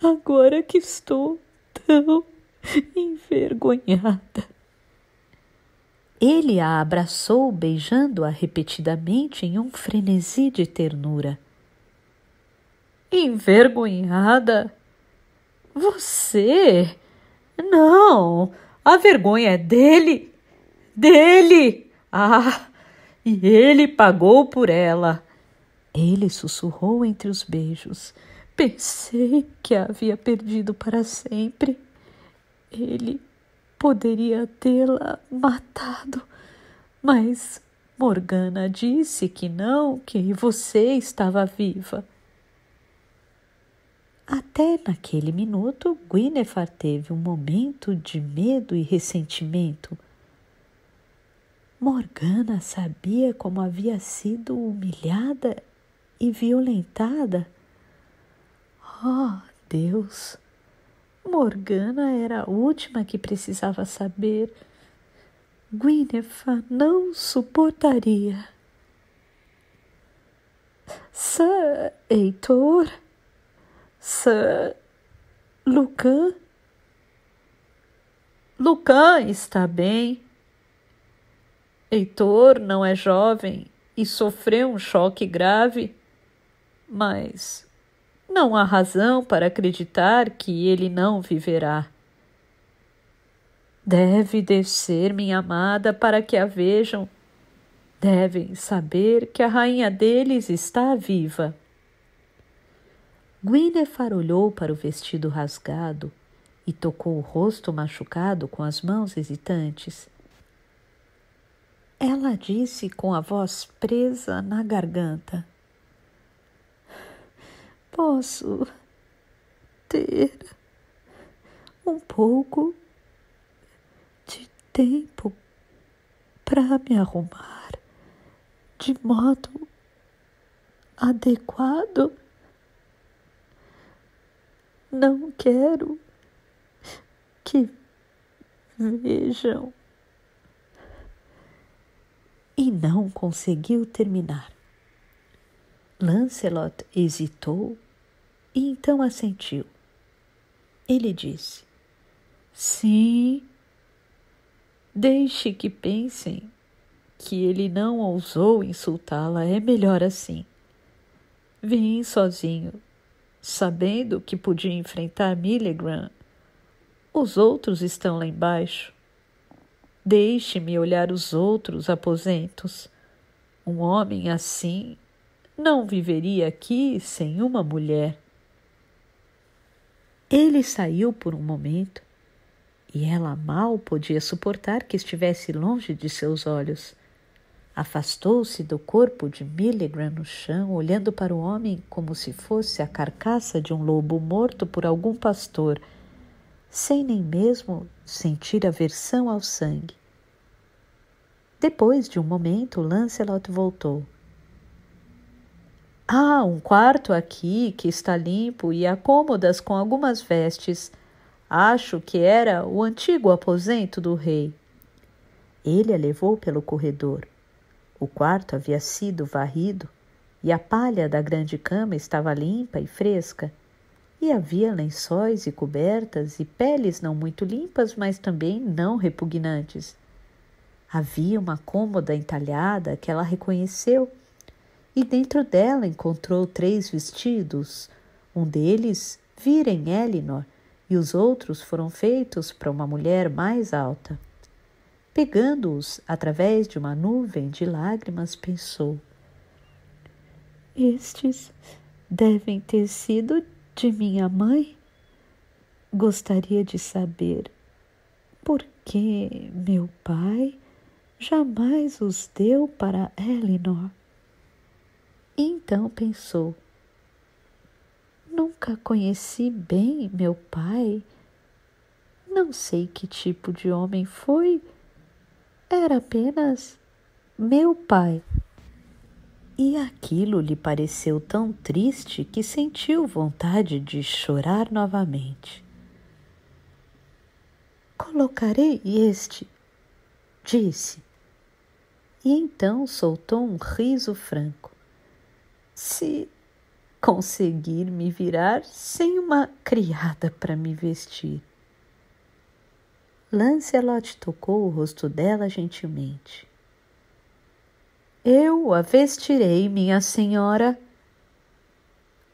Agora que estou tão envergonhada. Ele a abraçou, beijando-a repetidamente em um frenesi de ternura. Envergonhada? Você? Não, a vergonha é dele. Dele! Ah, e ele pagou por ela. Ele sussurrou entre os beijos. Pensei que a havia perdido para sempre. Ele poderia tê-la matado, mas Morgana disse que não, que você estava viva. Até naquele minuto, Guinevere teve um momento de medo e ressentimento. Morgana sabia como havia sido humilhada e violentada. Oh, Deus! Morgana era a última que precisava saber. Guinevere não suportaria. Sir Heitor? Sir Lucan? Lucan está bem. Heitor não é jovem e sofreu um choque grave, mas não há razão para acreditar que ele não viverá. Deve descer, minha amada, para que a vejam. Devem saber que a rainha deles está viva. Guinevere olhou para o vestido rasgado e tocou o rosto machucado com as mãos hesitantes. Ela disse com a voz presa na garganta: Posso ter um pouco de tempo para me arrumar de modo adequado? Não quero que vejam. E não conseguiu terminar. Lancelot hesitou e então assentiu. Ele disse: Sim, deixe que pensem que ele não ousou insultá-la, é melhor assim. Vim sozinho, sabendo que podia enfrentar Milligran. Os outros estão lá embaixo. Deixe-me olhar os outros aposentos. Um homem assim não viveria aqui sem uma mulher. Ele saiu por um momento e ela mal podia suportar que estivesse longe de seus olhos. Afastou-se do corpo de Milligran no chão, olhando para o homem como se fosse a carcaça de um lobo morto por algum pastor, sem nem mesmo sentir aversão ao sangue. Depois de um momento, Lancelot voltou. Há um quarto aqui que está limpo e há cômodas com algumas vestes. Acho que era o antigo aposento do rei. Ele a levou pelo corredor. O quarto havia sido varrido e a palha da grande cama estava limpa e fresca. E havia lençóis e cobertas e peles não muito limpas, mas também não repugnantes. Havia uma cômoda entalhada que ela reconheceu e dentro dela encontrou 3 vestidos. Um deles vira em Elinor e os outros foram feitos para uma mulher mais alta. Pegando-os através de uma nuvem de lágrimas, pensou: estes devem ter sido de minha mãe? Gostaria de saber por que meu pai jamais os deu para Elinor. E então pensou: nunca conheci bem meu pai. Não sei que tipo de homem foi. Era apenas meu pai. E aquilo lhe pareceu tão triste que sentiu vontade de chorar novamente. Colocarei este, disse. E então soltou um riso franco. Se conseguir me virar sem uma criada para me vestir. Lancelot tocou o rosto dela gentilmente. Eu a vestirei, minha senhora.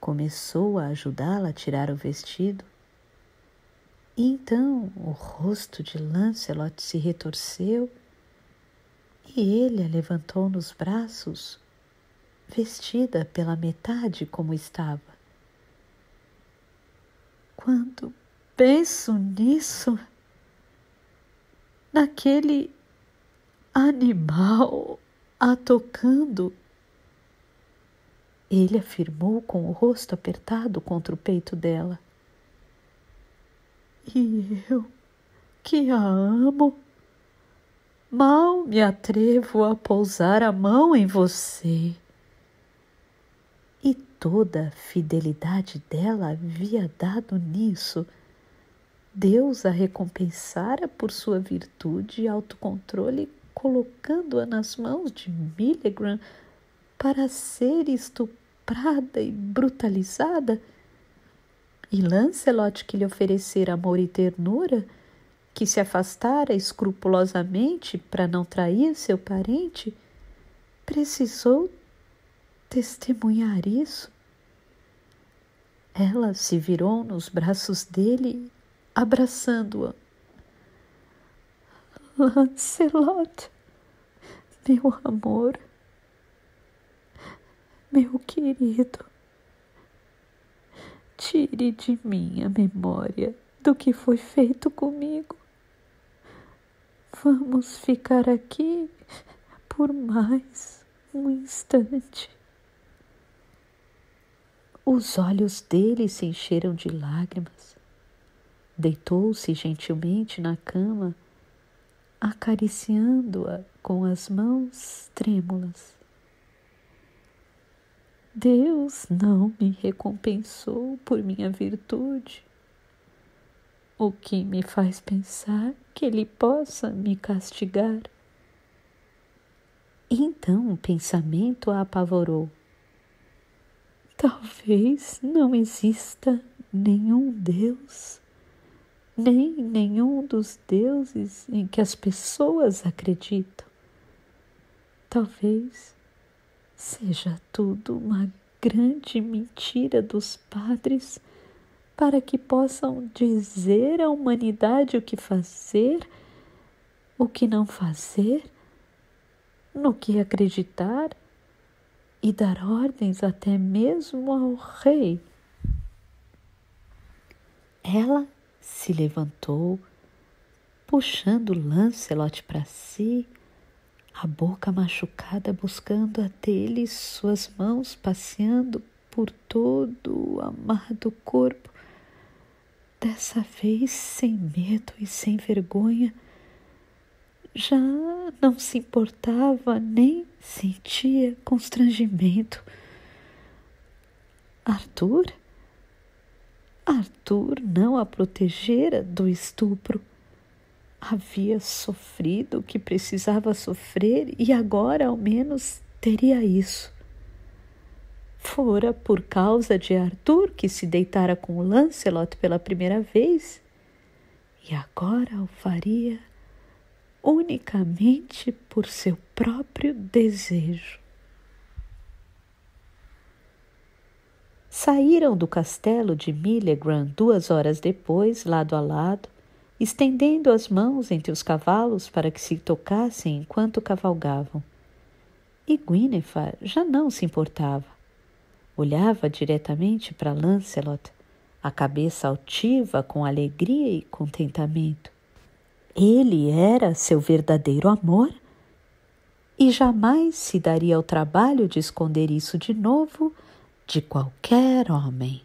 Começou a ajudá-la a tirar o vestido. E então o rosto de Lancelot se retorceu e ele a levantou nos braços, vestida pela metade como estava. Quando penso nisso, naquele animal a tocando, ele afirmou com o rosto apertado contra o peito dela. E eu, que a amo, mal me atrevo a pousar a mão em você. E toda a fidelidade dela havia dado nisso. Deus a recompensara por sua virtude e autocontrole, colocando-a nas mãos de Meleagron para ser estuprada e brutalizada. E Lancelot, que lhe oferecera amor e ternura, que se afastara escrupulosamente para não trair seu parente, precisou testemunhar isso. Ela se virou nos braços dele, abraçando-o. Lancelot, meu amor, meu querido, tire de mim a memória do que foi feito comigo. Vamos ficar aqui por mais um instante. Os olhos dele se encheram de lágrimas. Deitou-se gentilmente na cama, acariciando-a com as mãos trêmulas. Deus não me recompensou por minha virtude, o que me faz pensar que Ele possa me castigar. Então o pensamento a apavorou. Talvez não exista nenhum Deus, nem nenhum dos deuses em que as pessoas acreditam. Talvez seja tudo uma grande mentira dos padres para que possam dizer à humanidade o que fazer, o que não fazer, no que acreditar e dar ordens até mesmo ao rei. Ela se levantou, puxando Lancelot para si, a boca machucada buscando a dele, suas mãos passeando por todo o amado corpo. Dessa vez sem medo e sem vergonha, já não se importava nem sentia constrangimento. Arthur não a protegera do estupro. Havia sofrido o que precisava sofrer e agora, ao menos, teria isso. Fora por causa de Arthur que se deitara com Lancelot pela primeira vez e agora o faria unicamente por seu próprio desejo. Saíram do castelo de Millegran 2 horas depois, lado a lado, estendendo as mãos entre os cavalos para que se tocassem enquanto cavalgavam. E Guinevere já não se importava. Olhava diretamente para Lancelot, a cabeça altiva com alegria e contentamento. Ele era seu verdadeiro amor e jamais se daria ao trabalho de esconder isso de novo de qualquer homem.